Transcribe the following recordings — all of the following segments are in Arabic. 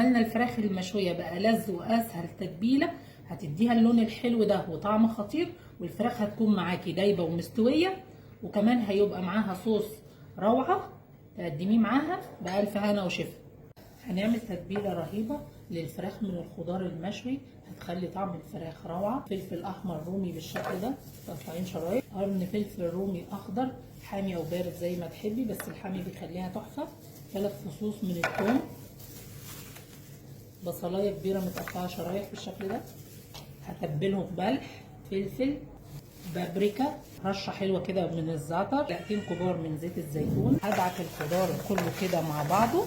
عملنا الفراخ المشويه بقى لذ واسهل تتبيله، هتديها اللون الحلو ده وطعم خطير، والفراخ هتكون معاكي دايبه ومستويه، وكمان هيبقى معاها صوص روعه تقدميه معاها بألف هنا وشفا. هنعمل تتبيله رهيبه للفراخ من الخضار المشوي، هتخلي طعم الفراخ روعه. فلفل احمر رومي بالشكل ده مقطعين شرايح، قرن فلفل رومي اخضر حامي او بارد زي ما تحبي، بس الحامي بيخليها تحفه. 3 فصوص من الثوم، بصلايه كبيره متقطعه شرايح بالشكل ده. هتبلهم بملح، فلفل، بابريكا، رشه حلوه كده من الزعتر، معلقتين كبار من زيت الزيتون. هدعك الخضار كله كده مع بعضه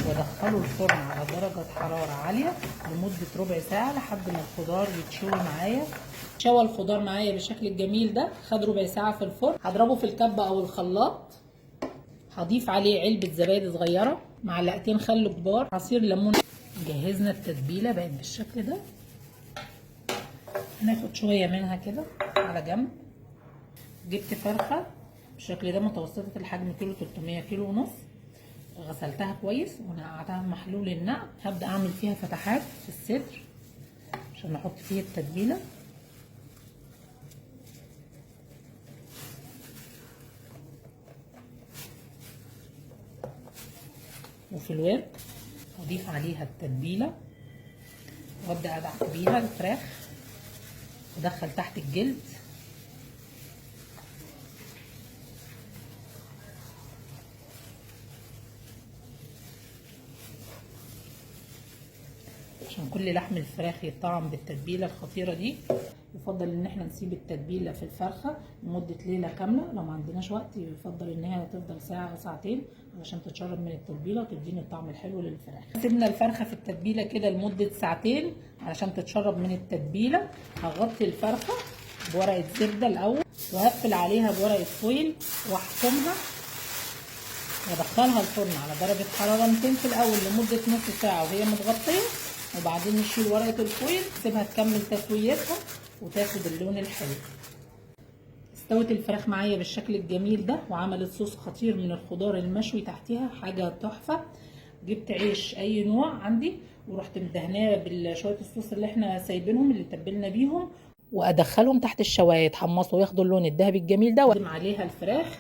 وادخله الفرن على درجه حراره عاليه لمده ربع ساعه لحد ما الخضار يتشوي معايا. شوى الخضار معايا بالشكل الجميل ده، خد ربع ساعه في الفرن. هضربه في الكبه او الخلاط، هضيف عليه علبه زبادي صغيره، معلقتين خل كبار، عصير ليمون. جهزنا التتبيله بقت بالشكل ده. هناخد شويه منها كده على جنب. جبت فرخه بالشكل ده متوسطه الحجم، كيلو 300 كيلو ونص. غسلتها كويس ونقعتها محلول النقع. هبدا اعمل فيها فتحات في الصدر عشان نحط فيها التتبيله، وفي الورك اضيف عليها التتبيله وابدا ادعك بيها الفراخ وادخل تحت الجلد. عشان كل لحم الفراخ يطعم بالتتبيله الخطيره دي. يفضل ان احنا نسيب التتبيله في الفرخه لمده ليله كامله، لو ما عندناش وقت يفضل ان هي تفضل ساعه او ساعتين علشان تتشرب من التتبيله وتديني الطعم الحلو للفراخ. سيبنا الفرخه في التتبيله كده لمده ساعتين علشان تتشرب من التتبيله. هغطي الفرخه بورقه زبده الاول وهقفل عليها بورقه فويل واحكمها وادخلها الفرن على درجه حراره 200 في الاول لمده نص ساعه وهي متغطيه، وبعدين نشيل ورقه الفويل نسيبها تكمل تسويتها وتاخد اللون الحلو. استوت الفراخ معايا بالشكل الجميل ده وعملت صوص خطير من الخضار المشوي تحتها، حاجه تحفه. جبت عيش اي نوع عندي ورحت مدهناه بشويه الصوص اللي احنا سايبينهم اللي تبلنا بيهم، وادخلهم تحت الشوايه يتحمصوا وياخدوا اللون الذهبي الجميل ده، واقدم عليها الفراخ